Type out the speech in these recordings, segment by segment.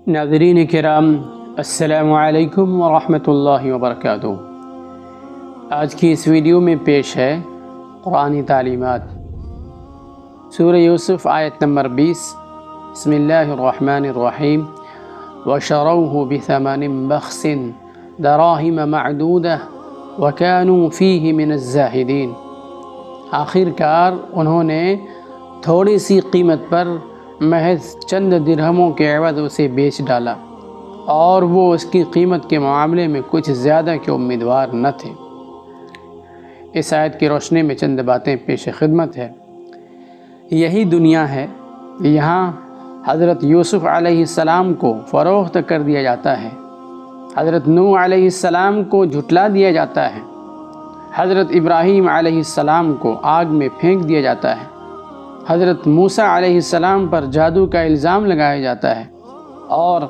ناظرین کرام، السلام علیکم ورحمۃ اللہ وبرکاتہ۔ آج کی اس ویڈیو میں پیش ہے قرآنی تعلیمات۔ سورہ یوسف آیت نمبر 20۔ بسم اللہ الرحمن الرحیم۔ وَشَرَوْهُ بِثَمَنٍ بَخْسٍ دَرَاهِمَ مَعْدُودَةٍ وَكَانُوا فِيهِ مِنَ الزَّاهِدِينَ۔ آخر کار انہوں نے تھوڑی سی قیمت پر محض چند درہموں کے عوض اسے بیچ ڈالا، اور وہ اس کی قیمت کے معاملے میں کچھ زیادہ کے امیدوار نہ تھے۔ اس آیت کی روشنی میں چند باتیں پیش خدمت ہے۔ یہی دنیا ہے، یہاں حضرت یوسف علیہ السلام کو فروخت کر دیا جاتا ہے، حضرت نوح علیہ السلام کو جھٹلا دیا جاتا ہے، حضرت ابراہیم علیہ السلام کو آگ میں پھینک دیا جاتا ہے، حضرت موسیٰ علیہ السلام پر جادو کا الزام لگایا جاتا ہے، اور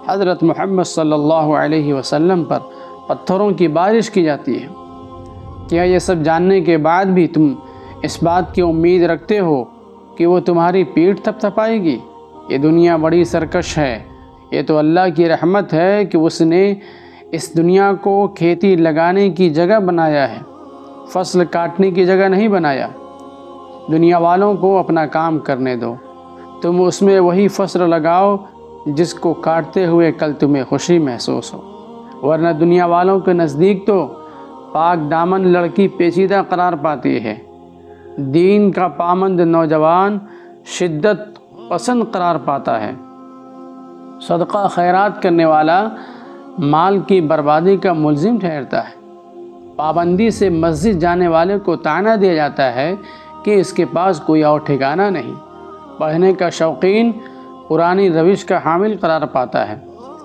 حضرت محمد صلی اللہ علیہ وسلم پر پتھروں کی بارش کی جاتی ہے۔ کیا یہ سب جاننے کے بعد بھی تم اس بات کی امید رکھتے ہو کہ وہ تمہاری پیٹھ تھپ تھپائے گی؟ یہ دنیا بڑی سرکش ہے۔ یہ تو اللہ کی رحمت ہے کہ اس نے اس دنیا کو کھیتی لگانے کی جگہ بنایا ہے، فصل کاٹنے کی جگہ نہیں بنایا۔ دنیا والوں کو اپنا کام کرنے دو، تم اس میں وہی فصل لگاؤ جس کو کاٹتے ہوئے کل تمہیں خوشی محسوس ہو، ورنہ دنیا والوں کے نزدیک تو پاک دامن لڑکی پیچیدہ قرار پاتی ہے، دین کا پابند نوجوان شدت پسند قرار پاتا ہے، صدقہ خیرات کرنے والا مال کی بربادی کا ملزم ٹھہرتا ہے، پابندی سے مسجد جانے والے کو طعنہ دیا جاتا ہے کہ اس کے پاس کوئی اور ٹھکانہ نہیں، پڑھنے کا شوقین پرانی روش کا حامل قرار پاتا ہے،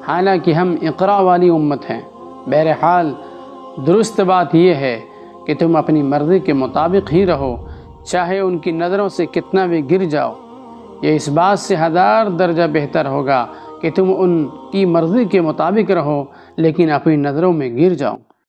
حالانکہ ہم اقرا والی امت ہیں۔ بہرحال درست بات یہ ہے کہ تم اپنی مرضی کے مطابق ہی رہو، چاہے ان کی نظروں سے کتنا بھی گر جاؤ۔ یہ اس بات سے 1000 درجہ بہتر ہوگا کہ تم ان کی مرضی کے مطابق رہو لیکن اپنی نظروں میں گر جاؤ۔